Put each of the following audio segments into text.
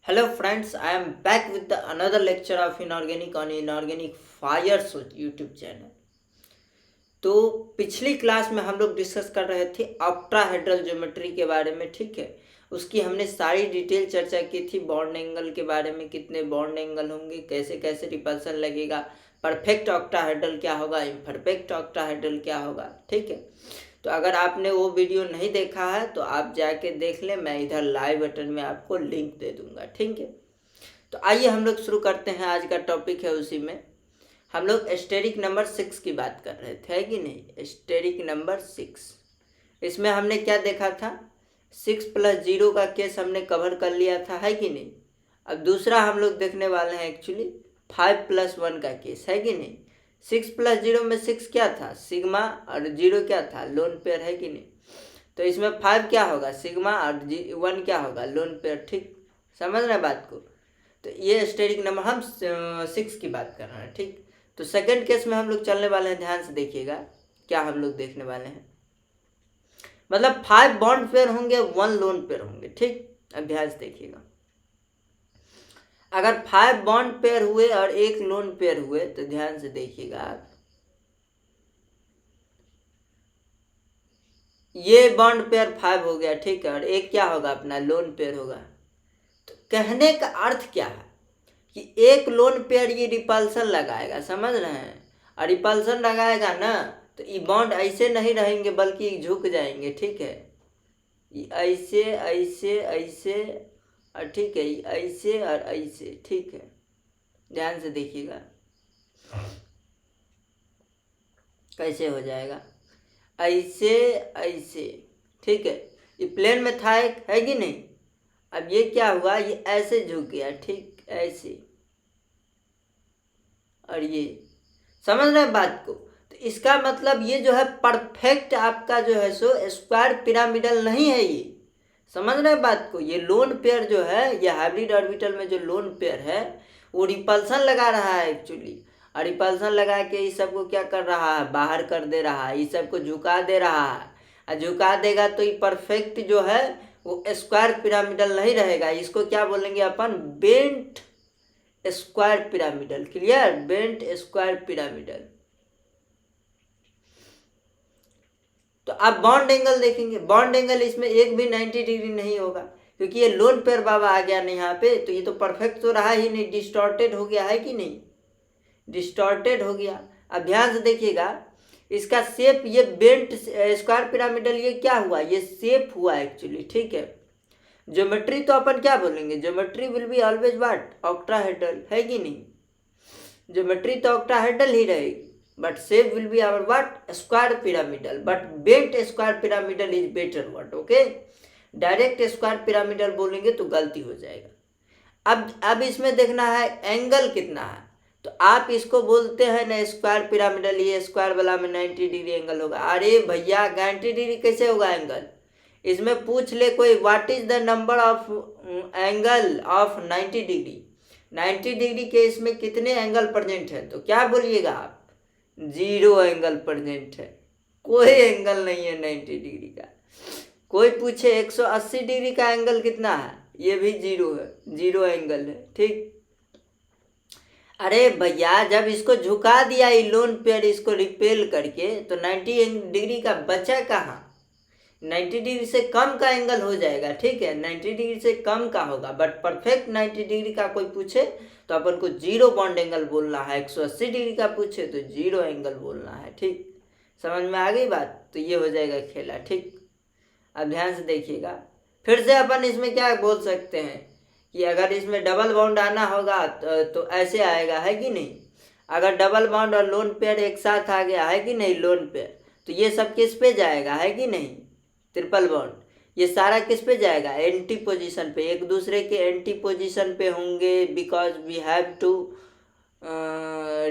Hello friends, I am back with another lecture of inorganic on inorganic fires YouTube channel। तो पिछली class में हम लोग discuss कर रहे थे ऑक्टाहेड्रल ज्योमेट्री के बारे में। ठीक है, उसकी हमने सारी डिटेल चर्चा की थी। बॉन्ड एंगल के बारे में, कितने बॉन्ड एंगल होंगे, कैसे कैसे रिपल्सन लगेगा, परफेक्ट ऑक्टाहेड्रल क्या होगा, इम्परफेक्ट ऑक्टाहेड्रल क्या होगा। ठीक है, तो अगर आपने वो वीडियो नहीं देखा है तो आप जाके देख लें, मैं इधर लाइव बटन में आपको लिंक दे दूंगा। ठीक है, तो आइए हम लोग शुरू करते हैं। आज का टॉपिक है, उसी में हम लोग स्टेरिक नंबर 6 की बात कर रहे थे, है कि नहीं। स्टेरिक नंबर 6, इसमें हमने क्या देखा था, 6+0 का केस हमने कवर कर लिया था, है कि नहीं। अब दूसरा हम लोग देखने वाले हैं एक्चुअली 5+1 का केस, है कि नहीं। 6+0 में 6 क्या था, सिग्मा, और 0 क्या था, लोन पेयर, है कि नहीं। तो इसमें 5 क्या होगा, सिग्मा, और 1 क्या होगा, लोन पेयर। ठीक, समझ रहे हैं बात को। तो ये स्टेरिक नंबर हम 6 की बात कर रहे हैं। ठीक, तो सेकंड केस में हम लोग चलने वाले हैं, ध्यान से देखिएगा क्या हम लोग देखने वाले हैं। मतलब 5 बॉन्ड पेयर होंगे, 1 लोन पेयर होंगे। ठीक, अब ध्यान से देखिएगा, अगर 5 बॉन्ड पेयर हुए और 1 लोन पेयर हुए तो ध्यान से देखिएगा आप, ये बॉन्ड पेयर 5 हो गया, ठीक है, और एक क्या होगा, अपना लोन पेयर होगा। तो कहने का अर्थ क्या है कि एक लोन पेयर ये रिपल्सन लगाएगा, समझ रहे हैं, और रिपल्सन लगाएगा ना तो ये बॉन्ड ऐसे नहीं रहेंगे बल्कि झुक जाएंगे। ठीक है, ये ऐसे ऐसे ऐसे, और ठीक है, ये ऐसे और ऐसे। ठीक है, ध्यान से देखिएगा कैसे हो जाएगा, ऐसे ऐसे। ठीक है, ये प्लेन में था एक, है कि नहीं। अब ये क्या हुआ, ये ऐसे झुक गया, ठीक, ऐसे, और ये, समझ रहे हैं बात को। तो इसका मतलब ये जो है परफेक्ट आपका जो है सो स्क्वायर पिरामिडल नहीं है ये, समझ रहे हैं बात को। ये लोन पेयर जो है, ये हाइब्रिड ऑर्बिटल में जो लोन पेयर है वो रिपल्सन लगा रहा है एक्चुअली, और रिपल्सन लगा के इस सबको क्या कर रहा है, बाहर कर दे रहा है, इस सबको झुका दे रहा है। और झुका देगा तो ये परफेक्ट जो है वो स्क्वायर पिरामिडल नहीं रहेगा। इसको क्या बोलेंगे अपन, bent square pyramidal. Clear, bent square pyramidal. तो आप बॉन्ड एंगल देखेंगे, बॉन्ड एंगल इसमें एक भी 90 डिग्री नहीं होगा, क्योंकि ये लोन पेयर बाबा आ गया नहीं यहाँ पे, तो ये तो परफेक्ट तो रहा ही नहीं, डिस्टॉर्टेड हो गया, है कि नहीं, डिस्टॉर्टेड हो गया। अब ध्यान से देखिएगा इसका शेप, ये बेंट स्क्वायर पिरामिडल, ये क्या हुआ, ये शेप हुआ एक्चुअली। ठीक है, ज्योमेट्री तो अपन क्या बोलेंगे, geometry will be always what, octahedral, है कि नहीं। ज्योमेट्री तो ऑक्टाहेड्रल ही रहेगी, but shape will be our what, square pyramidal, but bent square pyramidal is better what, okay। Direct square pyramidal बोलेंगे तो गलती हो जाएगा। अब इसमें देखना है एंगल कितना है, तो आप इसको बोलते हैं ना स्क्वायर पिरामिडल, ये स्क्वायर वाला में 90 डिग्री एंगल होगा। अरे भैया 90 डिग्री कैसे होगा एंगल, इसमें पूछ ले कोई, what is the number of angle of 90 degree, 90 degree के इसमें कितने एंगल प्रेजेंट है, तो क्या बोलिएगा आप, 0 एंगल प्रेजेंट है, कोई एंगल नहीं है 90 डिग्री का। कोई पूछे 180 डिग्री का एंगल कितना है, ये भी 0 है, 0 एंगल है। ठीक, अरे भैया जब इसको झुका दिया ये लोन पेयर, इसको रिपेल करके, तो 90 डिग्री का बचा कहाँ, 90 डिग्री से कम का एंगल हो जाएगा। ठीक है, 90 डिग्री से कम का होगा, बट परफेक्ट 90 डिग्री का कोई पूछे तो अपन को 0 बॉन्ड एंगल बोलना है, 180 डिग्री का पूछे तो 0 एंगल बोलना है। ठीक, समझ में आ गई बात, तो ये हो जाएगा खेला। ठीक, अब ध्यान से देखिएगा, फिर से अपन इसमें क्या बोल सकते हैं कि अगर इसमें डबल बॉन्ड आना होगा तो ऐसे आएगा, है कि नहीं। अगर डबल बॉन्ड और लोन पेयर एक साथ आ गया, है कि नहीं, लोन पेयर, तो ये सब किस पे जाएगा, है कि नहीं, ट्रिपल बॉन्ड, ये सारा किस पे जाएगा, एंटी पोजीशन पे, एक दूसरे के एंटी पोजीशन पे होंगे, because we have to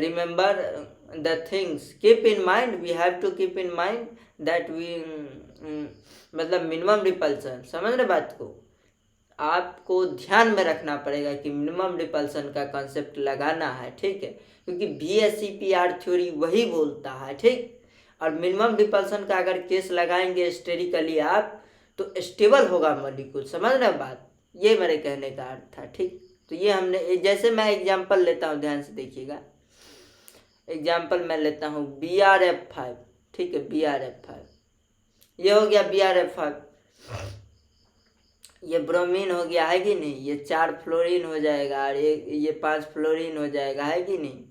remember the things, keep in mind, we have to keep in mind that we, मतलब मिनिमम रिपल्सन, समझ रहे बात को। आपको ध्यान में रखना पड़ेगा कि मिनिमम रिपल्सन का कॉन्सेप्ट लगाना है। ठीक है, क्योंकि VSEPR थ्योरी वही बोलता है। ठीक, और मिनिमम रिपल्सन का अगर केस लगाएंगे स्टेरिकली आप, तो स्टेबल होगा मॉलिक्यूल, समझ रहे बात। ये मेरे कहने का अर्थ था। ठीक, तो ये हमने, जैसे मैं एग्जाम्पल लेता हूँ, ध्यान से देखिएगा। एग्जाम्पल मैं लेता हूँ BrF5। ठीक है, BrF5 ये हो गया BrF5। ये ब्रोमीन हो गया, है कि नहीं? ये 4 फ्लोरीन हो जाएगा और ये 5 फ्लोरीन हो जाएगा, है कि नहीं?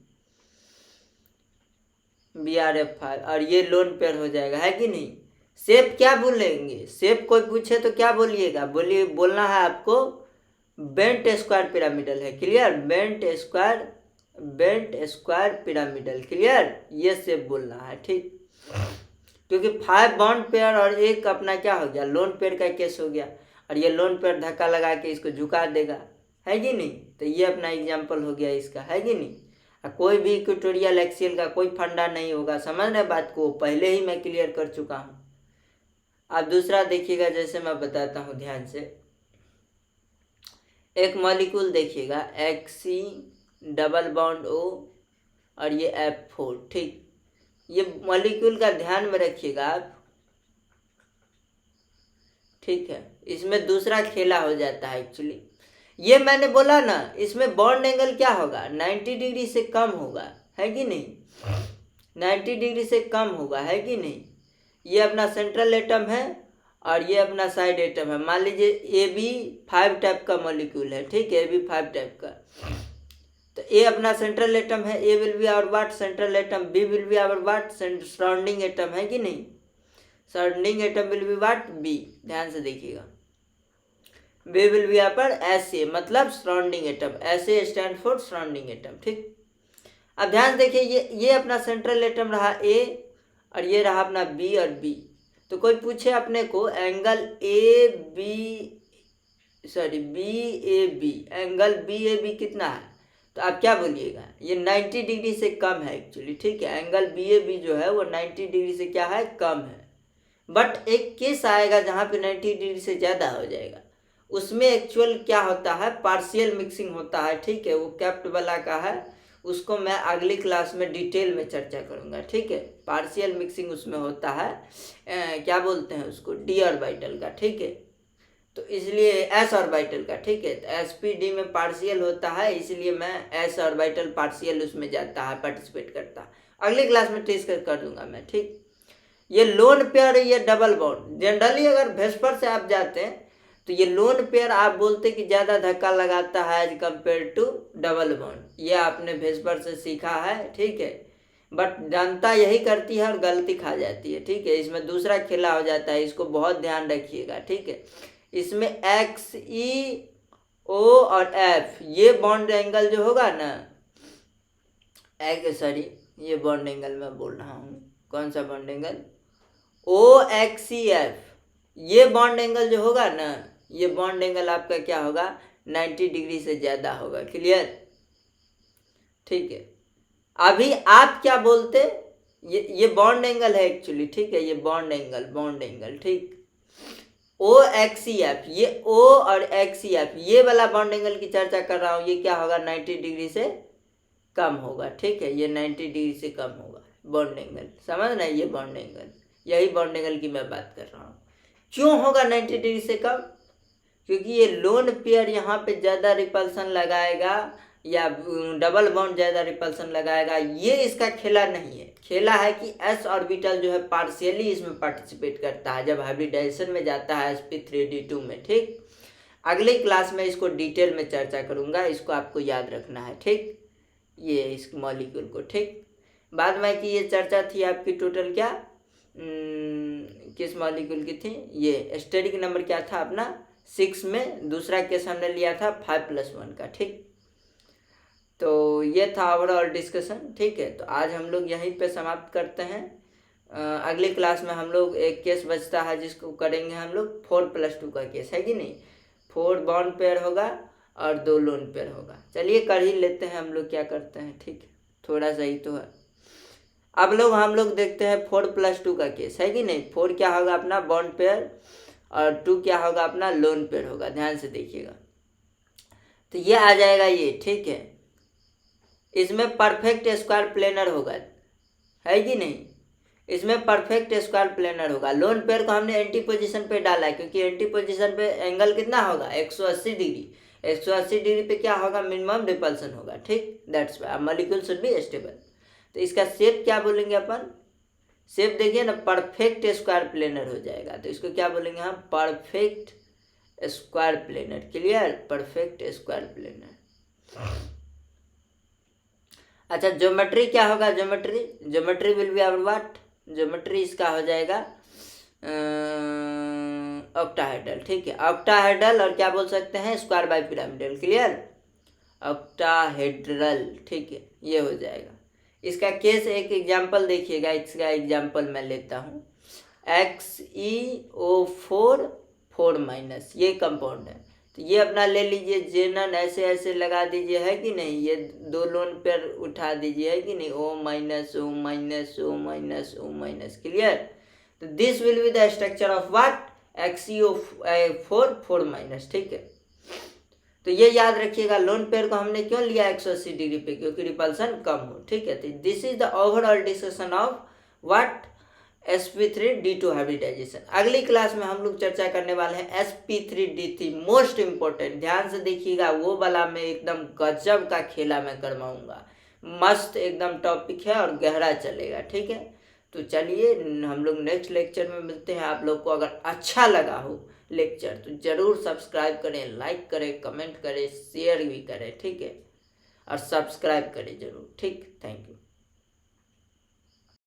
BrF5 और ये लोन पेयर हो जाएगा, है कि नहीं? शेप क्या बोलेंगे? शेप कोई पूछे तो क्या बोलिएगा? बोलिए, बोलना है आपको बेंट स्क्वायर पिरामिडल है। Clear? Bent square pyramidal. Clear? ये शेप बोलना है। ठीक, क्योंकि 5 बॉन्ड पेयर और एक अपना क्या हो गया, लोन पेयर का केस हो गया, और ये लोन पेयर धक्का लगा के इसको झुका देगा, है कि नहीं? तो ये अपना एग्जाम्पल हो गया इसका, है कि नहीं? कोई भी इक्वेटोरियल एक्सियल का कोई फंडा नहीं होगा, समझ रहे बात को? पहले ही मैं क्लियर कर चुका हूँ। अब दूसरा देखिएगा, जैसे मैं बताता हूँ ध्यान से। एक मॉलिक्यूल देखिएगा, XC डबल बॉन्ड O और ये F4। ठीक, ये मॉलिक्यूल का ध्यान में रखिएगा आप। ठीक है, इसमें दूसरा खेला हो जाता है एक्चुअली। ये मैंने बोला ना, इसमें बॉन्ड एंगल क्या होगा, 90 डिग्री से कम होगा, है कि नहीं? 90 डिग्री से कम होगा, है कि नहीं? ये अपना सेंट्रल एटम है और ये अपना साइड एटम है। मान लीजिए AB5 टाइप का मॉलिक्यूल है। ठीक है, AB5 टाइप का। तो ए अपना सेंट्रल एटम है, A will be our what, central atom. B will be our what, surrounding atom, है कि नहीं? Surrounding atom will be what, B. ध्यान से देखिएगा, बी विल बी पर SA मतलब surrounding atom. SA stand for surrounding atom. ठीक, अब ध्यान से देखिए, ये अपना सेंट्रल एटम रहा A और ये रहा अपना B और B। तो कोई पूछे अपने को एंगल BAB, एंगल BAB कितना है, तो आप क्या बोलिएगा? ये 90 डिग्री से कम है एक्चुअली। ठीक है, एंगल BAB जो है वो 90 डिग्री से क्या है, कम है। बट एक केस आएगा जहाँ पे 90 डिग्री से ज़्यादा हो जाएगा, उसमें एक्चुअल क्या होता है, पार्शियल मिक्सिंग होता है। ठीक है, वो कैप्ट वाला का है, उसको मैं अगली क्लास में डिटेल में चर्चा करूँगा। ठीक है, पार्शियल मिक्सिंग उसमें होता है, क्या बोलते हैं उसको, D ऑर्बिटल का। ठीक है, तो इसलिए S ऑर्बिटल का। ठीक है, तो SPD में पार्शियल होता है, इसलिए मैं S ऑर्बिटल पार्शियल उसमें जाता है, पार्टिसिपेट करता है। अगली क्लास में टेस्ट कर दूंगा मैं। ठीक, ये लोन पेयर, ये डबल बॉन्ड। जनरली अगर भेस्पर से आप जाते हैं तो ये लोन पेयर आप बोलते कि ज़्यादा धक्का लगाता है as compared to double bond. ये आपने भेस्पर से सीखा है। ठीक है, बट जनता यही करती है और गलती खा जाती है। ठीक है, इसमें दूसरा खेला हो जाता है, इसको बहुत ध्यान रखिएगा। ठीक है, इसमें XeO और F ये बॉन्ड एंगल जो होगा ना, ये बॉन्ड एंगल मैं बोल रहा हूँ, कौन सा बॉन्ड एंगल, OXeF, ये बॉन्ड एंगल जो होगा ना, ये बॉन्ड एंगल आपका क्या होगा, 90 डिग्री से ज़्यादा होगा। क्लियर? ठीक है, अभी आप क्या बोलते, ये बॉन्ड एंगल है एक्चुअली। ठीक है, ये बॉन्ड एंगल। ठीक, OXeF, ये O और XeF ये वाला बॉन्ड एंगल की चर्चा कर रहा हूँ, ये क्या होगा, 90 डिग्री से कम होगा। ठीक है, ये 90 डिग्री से कम होगा बॉन्ड एंगल। समझ रहे हैं, ये बॉन्ड एंगल, यही बॉन्ड एंगल की मैं बात कर रहा हूँ। क्यों होगा 90 डिग्री से कम? क्योंकि ये लोन पेयर यहाँ पे ज़्यादा रिपल्सन लगाएगा या डबल बॉन्ड ज़्यादा रिपल्सन लगाएगा, ये इसका खेला नहीं है। खेला है कि S ऑर्बिटल जो है पार्शियली इसमें पार्टिसिपेट करता है जब हाइब्रिडाइजेशन में जाता है sp3d2 में। ठीक, अगली क्लास में इसको डिटेल में चर्चा करूँगा, इसको आपको याद रखना है। ठीक, ये इस मॉलिक्यूल को। ठीक, बाद में कि ये चर्चा थी आपकी टोटल क्या, किस मॉलिक्यूल की थी, ये स्टेरिक नंबर क्या था अपना 6 में, दूसरा केस हमने लिया था 5+1 का। ठीक, तो ये था ओवरऑल डिस्कशन। ठीक है, तो आज हम लोग यहीं पे समाप्त करते हैं। अगली क्लास में हम लोग एक केस बचता है जिसको करेंगे हम लोग 4+2 का केस, है कि नहीं? 4 बॉन्ड पेयर होगा और 2 लोन पेयर होगा। चलिए कर ही लेते हैं हम लोग, क्या करते हैं। ठीक है, थोड़ा सा ही तो है। अब हम लोग देखते हैं 4+2 का केस, है कि नहीं? 4 क्या होगा अपना बॉन्ड पेयर और 2 क्या होगा अपना लोन पेयर होगा। ध्यान से देखिएगा, तो ये आ जाएगा ये। ठीक है, इसमें परफेक्ट स्क्वायर प्लेनर होगा, है कि नहीं? इसमें परफेक्ट स्क्वायर प्लेनर होगा। लोन पेयर को हमने एंटी पोजीशन पे डाला है क्योंकि एंटी पोजीशन पे एंगल कितना होगा 180 डिग्री। 180 डिग्री पे क्या होगा, मिनिमम रिपल्सन होगा, ठीक। That's why molecule should be stable. तो इसका शेप क्या बोलेंगे अपन, शेप देखिए ना, परफेक्ट स्क्वायर प्लेनर हो जाएगा। तो इसको क्या बोलेंगे हम, perfect square planar. Clear, perfect square planar. अच्छा, ज्योमेट्री क्या होगा, geometry will be our what, geometry इसका हो जाएगा ऑक्टाहेड्रल, ठीक है। ऑक्टाहेड्रल और क्या बोल सकते हैं, square by pyramidal. Clear, octahedral, ठीक है, ये हो जाएगा। इसका केस एक एग्जांपल देखिएगा, इसका एग्जांपल मैं लेता हूँ। XeO4 4- ये कंपाउंड है, तो ये अपना ले लीजिए, जेनन ऐसे ऐसे लगा दीजिए, है कि नहीं। ये दो लोन पेयर उठा दीजिए, है कि नहीं, O- O- O- O-। Clear, तो this will be the structure of what, XeO4 4-, ठीक है। तो ये याद रखिएगा, लोन पेयर को हमने क्यों लिया 180 डिग्री पे, क्योंकि रिपल्सन कम हो, ठीक है। तो this is the overall discussion of what sp3d2 hybridisation. अगली क्लास में हम लोग चर्चा करने वाले हैं sp3d3, मोस्ट इंपॉर्टेंट। ध्यान से देखिएगा, वो वाला मैं एकदम गजब का खेला मैं करवाऊंगा, मस्त एकदम टॉपिक है और गहरा चलेगा, ठीक है। तो चलिए हम लोग नेक्स्ट लेक्चर में मिलते हैं। आप लोग को अगर अच्छा लगा हो लेक्चर तो जरूर सब्सक्राइब करें, लाइक करें, कमेंट करें, शेयर भी करें, ठीक है, और सब्सक्राइब करें जरूर, ठीक। Thank you.